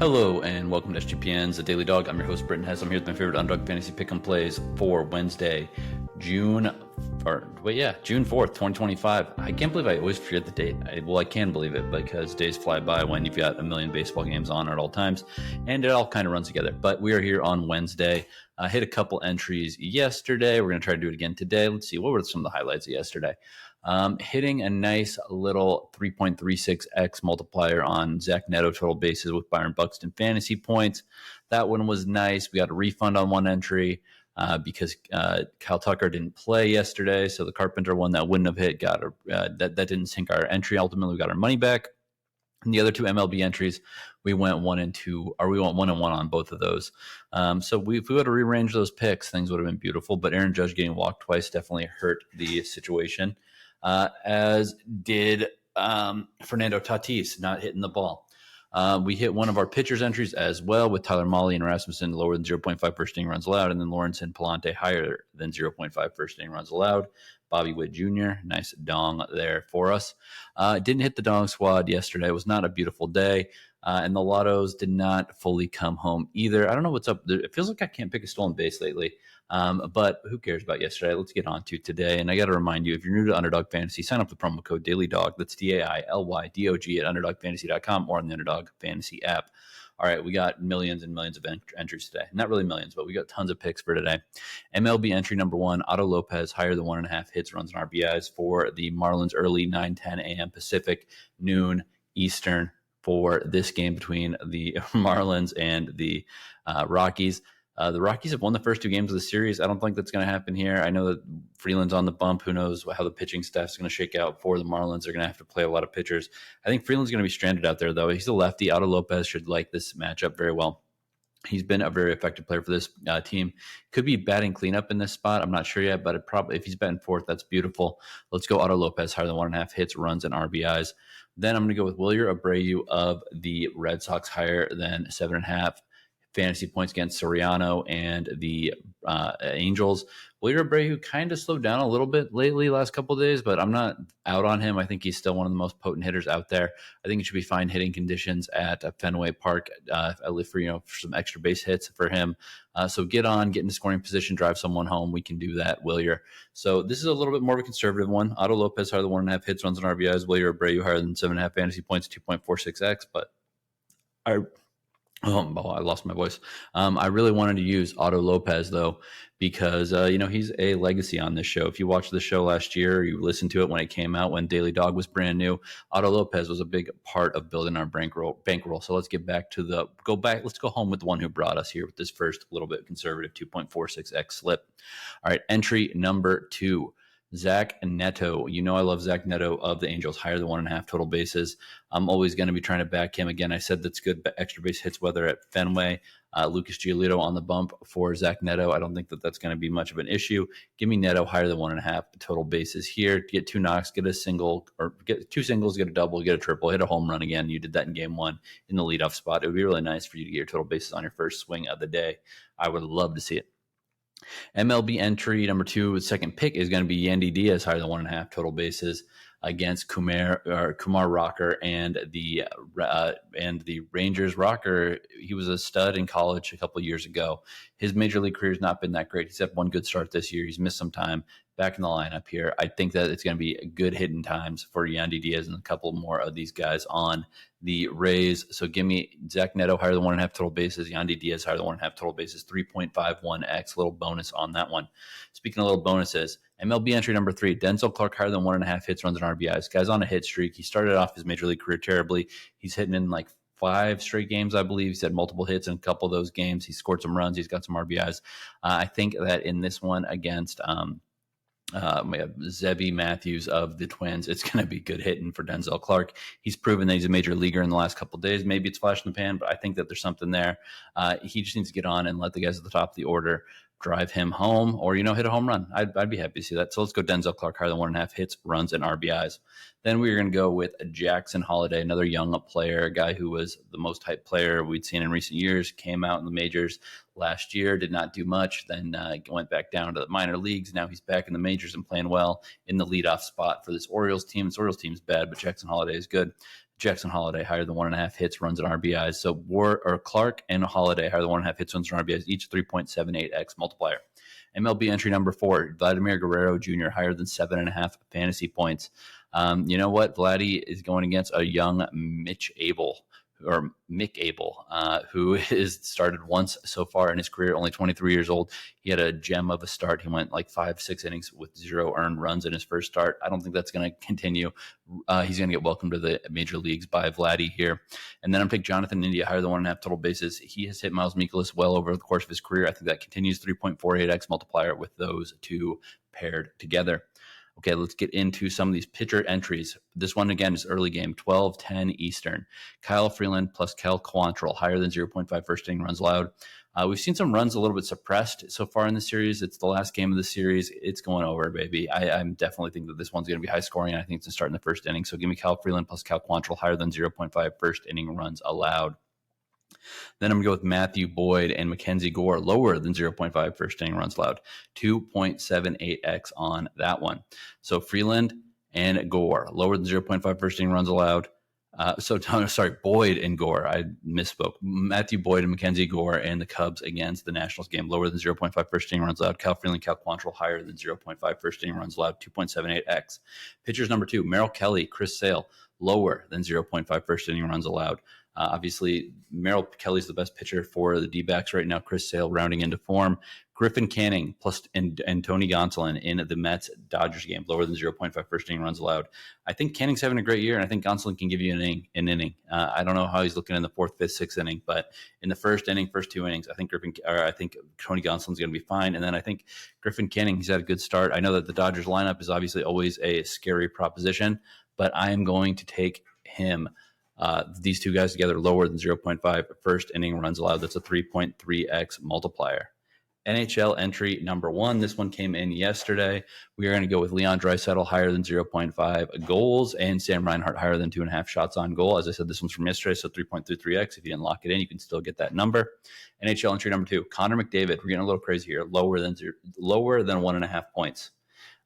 Hello and welcome to SGPN's The Daily Dog. I'm your host, Britton Hess. I'm here with my favorite Underdog Fantasy Pick'em plays for Wednesday, June 4th, 2025. I can't believe I always forget the date. I can believe it because days fly by when you've got a million baseball games on at all times, and it all kind of runs together. But we are here on Wednesday. I hit a couple entries yesterday. We're going to try to do it again today. Let's see, what were some of the highlights of yesterday? Hitting a nice little 3.36x multiplier on Zach Neto total bases with Byron Buxton fantasy points. That one was nice. We got a refund on one entry because Kyle Tucker didn't play yesterday. So the Carpenter one that wouldn't have hit that didn't sink our entry. Ultimately, we got our money back. And the other two MLB entries, we went 1-2, or we went 1-1 on both of those. So if we would have rearranged those picks, things would have been beautiful. But Aaron Judge getting walked twice definitely hurt the situation, as did Fernando Tatis not hitting the ball. We hit one of our pitchers entries as well with Tyler Mahle and Rasmussen lower than 0.5 first inning runs allowed, and then Lawrence and Palante higher than 0.5 first inning runs allowed. Bobby Witt Jr., nice dong there for us. Didn't hit the dong squad yesterday. It was not a beautiful day, and the lottos did not fully come home either. I don't know what's up. It feels like I can't pick a stolen base lately, but who cares about yesterday? Let's get on to today. And I got to remind you, if you're new to Underdog Fantasy, sign up with the promo code DailyDog. That's DAILYDOG at UnderdogFantasy.com or on the Underdog Fantasy app. All right, we got millions and millions of entries today. Not really millions, but we got tons of picks for today. MLB entry number 1, Otto Lopez, higher than 1.5 hits, runs, and RBIs for the Marlins early 9:10 a.m. Pacific, noon Eastern for this game between the Marlins and the Rockies. The Rockies have won the first two games of the series. I don't think that's going to happen here. I know that Freeland's on the bump. Who knows how the pitching staff is going to shake out for the Marlins. They're going to have to play a lot of pitchers. I think Freeland's going to be stranded out there, though. He's a lefty. Otto Lopez should like this matchup very well. He's been a very effective player for this team. Could be batting cleanup in this spot. I'm not sure yet, but if he's batting fourth, that's beautiful. Let's go Otto Lopez, higher than 1.5 hits, runs, and RBIs. Then I'm going to go with Wilyer Abreu of the Red Sox, higher than 7.5 fantasy points against Soriano and the Angels. Wilyer Abreu kind of slowed down a little bit lately, last couple of days, but I'm not out on him. I think he's still one of the most potent hitters out there. I think it should be fine hitting conditions at Fenway Park for some extra base hits for him. So get into scoring position, drive someone home. We can do that, Wilyer. So this is a little bit more of a conservative one. Otto Lopez, higher than 1.5 hits, runs, and RBIs. Wilyer Abreu, higher than 7.5 fantasy points, 2.46x. But I lost my voice. I really wanted to use Otto Lopez, though, because, he's a legacy on this show. If you watched the show last year, you listened to it when it came out, when Daily Dog was brand new, Otto Lopez was a big part of building our bankroll. So let's get back to let's go home with the one who brought us here with this first little bit conservative 2.46x slip. All right, entry number 2. Zach Neto. I love Zach Neto of the Angels, higher than 1.5 total bases. I'm always going to be trying to back him. Again, I said that's good extra base hits, whether at Fenway. Lucas Giolito on the bump for Zach Neto. I don't think that's going to be much of an issue. Give me Neto higher than 1.5 total bases here. Get 2 knocks, get a single, or get 2 singles, get a double, get a triple, hit a home run again. You did that in game 1 in the leadoff spot. It would be really nice for you to get your total bases on your first swing of the day. I would love to see it. MLB entry number 2, second pick is going to be Yandy Diaz, higher than 1.5 total bases against Kumar Rocker and the Rangers. Rocker, he was a stud in college a couple of years ago. His major league career has not been that great. He's had one good start this year. He's missed some time. Back in the lineup here. I think that it's going to be good hitting times for Yandy Diaz and a couple more of these guys on the Rays. So give me Zach Neto higher than 1.5 total bases, Yandy Diaz higher than 1.5 total bases, 3.51x, little bonus on that one. Speaking of little bonuses, MLB entry number 3, Denzel Clarke higher than 1.5 hits, runs, and RBIs. Guy's on a hit streak. He started off his major league career terribly. He's hitting in like 5 straight games, I believe. He's had multiple hits in a couple of those games. He scored some runs. He's got some RBIs. I think that in this one against Zebby Matthews of the Twins, it's going to be good hitting for Denzel Clarke. He's proven that he's a major leaguer in the last couple of days. Maybe it's flash in the pan, but I think that there's something there. He just needs to get on and let the guys at the top of the order drive him home or, hit a home run. I'd be happy to see that. So let's go Denzel Clarke, higher than 1.5 hits, runs, and RBIs. Then we're going to go with Jackson Holliday, another young player, a guy who was the most hyped player we'd seen in recent years, came out in the majors last year, did not do much, then went back down to the minor leagues. Now he's back in the majors and playing well in the leadoff spot for this Orioles team. This Orioles team's bad, but Jackson Holliday is good. Jackson Holliday higher than 1.5 hits, runs, and RBIs. So Clarke and Holliday higher than 1.5 hits, runs, and RBIs, each 3.78x multiplier. MLB entry number 4, Vladimir Guerrero Jr. higher than 7.5 fantasy points. You know what? Vladdy is going against a young Mick Abel, who has started once so far in his career, only 23 years old. He had a gem of a start. He went like 5-6 innings with 0 earned runs in his first start. I don't think that's going to continue. He's going to get welcomed to the major leagues by Vladdy here. And then I'm taking Jonathan India higher than 1.5 total bases. He has hit Miles Mikolas well over the course of his career. I think that continues. 3.48x multiplier with those two paired together. Okay, let's get into some of these pitcher entries. This one, again, is early game, 12:10 Eastern. Kyle Freeland plus Quantrill, higher than 0.5 first inning runs allowed. We've seen some runs a little bit suppressed so far in the series. It's the last game of the series. It's going over, baby. I'm definitely think that this one's going to be high scoring, and I think it's going to start in the first inning. So give me Kyle Freeland plus Quantrill, higher than 0.5 first inning runs allowed. Then I'm going to go with Matthew Boyd and MacKenzie Gore, lower than 0.5 first inning runs allowed. 2.78x on that one. So Freeland and Gore, lower than 0.5 first inning runs allowed. Boyd and Gore. I misspoke. Matthew Boyd and MacKenzie Gore and the Cubs against the Nationals game, lower than 0.5 first inning runs allowed. Kyle Freeland, Quantrill, higher than 0.5 first inning runs allowed. 2.78x. Pitchers number 2, Merrill Kelly, Chris Sale, lower than 0.5 first inning runs allowed. Obviously, Merrill Kelly's the best pitcher for the D-backs right now. Chris Sale rounding into form. Griffin Canning and Tony Gonsolin in the Mets-Dodgers game, lower than 0.5 first inning runs allowed. I think Canning's having a great year, and I think Gonsolin can give you an inning. I don't know how he's looking in the 4th, 5th, 6th inning, but in the first 2 innings, I think Tony Gonsolin's going to be fine. And then I think Griffin Canning, he's had a good start. I know that the Dodgers lineup is obviously always a scary proposition, but I am going to take him. These two guys together, lower than 0.5 first inning runs allowed. That's a 3.3x multiplier. NHL entry number 1. This one came in yesterday. We are going to go with Leon Draisaitl higher than 0.5 goals and Sam Reinhart higher than 2.5 shots on goal. As I said, this one's from yesterday, so 3.33x. If you didn't lock it in, you can still get that number. NHL entry number 2. Connor McDavid. We're getting a little crazy here. Lower than 1.5 points.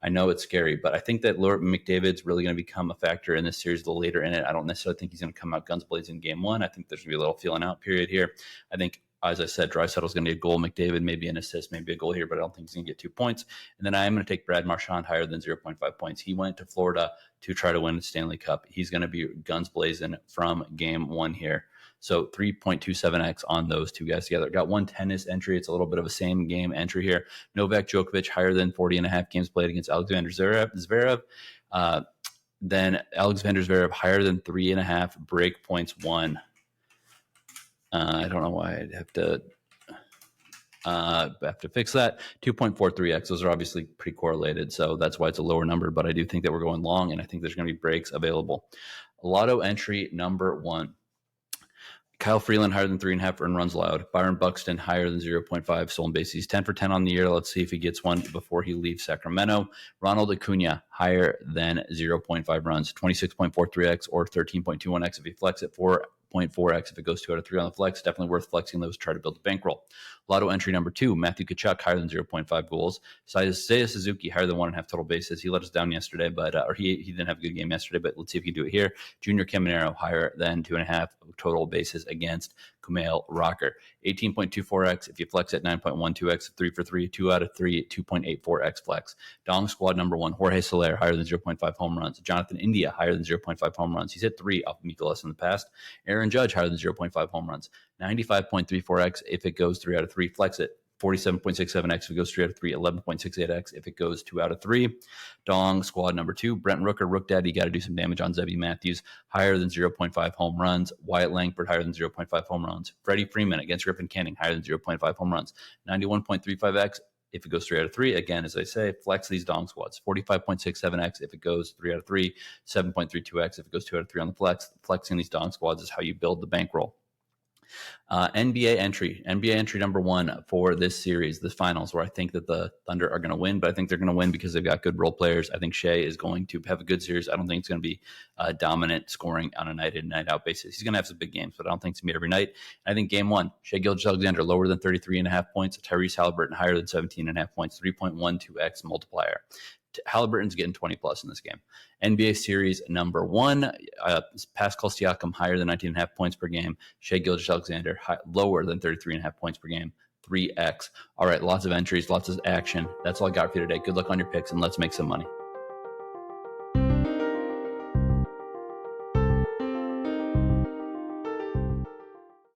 I know it's scary, but I think that McDavid's really going to become a factor in this series a little later in it. I don't necessarily think he's going to come out guns blazing in game 1. I think there's going to be a little feeling out period here. I think, as I said, Draisaitl's going to get a goal. McDavid maybe an assist, maybe a goal here, but I don't think he's going to get 2 points. And then I am going to take Brad Marchand higher than 0.5 points. He went to Florida to try to win the Stanley Cup. He's going to be guns blazing from game 1 here. So 3.27x on those two guys together. Got one tennis entry. It's a little bit of a same game entry here. Novak Djokovic higher than 40.5 games played against Alexander Zverev. Then Alexander Zverev higher than 3.5 break points won. I don't know why I'd have to fix that. 2.43x. Those are obviously pretty correlated, so that's why it's a lower number. But I do think that we're going long, and I think there's going to be breaks available. Lotto entry number 1. Kyle Freeland higher than 3.5 earned runs allowed. Byron Buxton higher than 0.5 stolen bases. He's 10 for 10 on the year. Let's see if he gets one before he leaves Sacramento. Ronald Acuna higher than 0.5 runs. 26.43x or 13.21x if he flex it. 4.4x if it goes 2 out of 3 on the flex. Definitely worth flexing those to try to build a bankroll. Lotto entry number 2, Matthew Tkachuk higher than 0.5 goals. Seiya Suzuki higher than 1.5 total bases. He let us down yesterday, but he didn't have a good game yesterday, but let's see if he can do it here. Junior Caminero higher than 2.5 total bases against Kumail Rocker. 18.24x if you flex at 9.12x, 3 for 3, 2 out of 3, 2.84x flex. Dong squad number 1, Jorge Soler higher than 0.5 home runs. Jonathan India higher than 0.5 home runs. He's hit 3 off Mikolas in the past. Aaron Judge higher than 0.5 home runs. 95.34x if it goes 3 out of 3, flex it. 47.67x if it goes 3 out of 3, 11.68x if it goes 2 out of 3. Dong squad number 2, Brent Rooker, Rook Daddy, got to do some damage on Zebby Matthews, higher than 0.5 home runs. Wyatt Langford, higher than 0.5 home runs. Freddie Freeman against Griffin Canning, higher than 0.5 home runs. 91.35x if it goes 3 out of 3. Again, as I say, flex these Dong squads. 45.67x if it goes 3 out of 3. 7.32x if it goes 2 out of 3 on the flex. Flexing these Dong squads is how you build the bankroll. NBA entry number 1 for this series, the finals, where I think that the Thunder are going to win, but I think they're going to win because they've got good role players. I think Shea is going to have a good series. I don't think it's going to be dominant scoring on a night in, night out basis. He's going to have some big games, but I don't think it's going to be every night. And I think game 1, Shea Gilgeous-Alexander lower than 33.5 points, Tyrese Halliburton higher than 17.5 points, 3.12x multiplier. Halliburton's getting 20 plus in this game. NBA series number 1, Pascal Siakam higher than 19.5 points per game. Shai Gilgeous-Alexander lower than 33.5 points per game. 3x. All right, lots of entries, lots of action. That's all I got for you today. Good luck on your picks, and let's make some money.